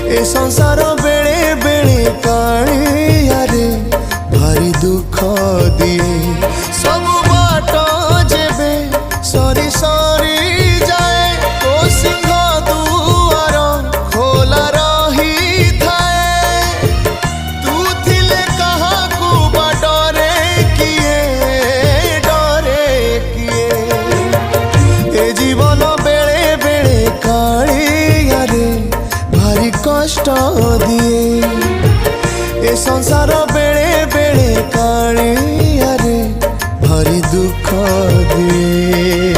ए संसार बेले बेले कालिया रे भारी दुख दिए। सब बाट जेबे सरी सरी जाए तो सिंह दुआर खोला रही थाए। तू थिले कहा को डरे किए ए जीवन बेले बेले कालिया रे भारी कष्ट दिए। ए संसार बेले बेले कालिया रे भारी दुख दिए।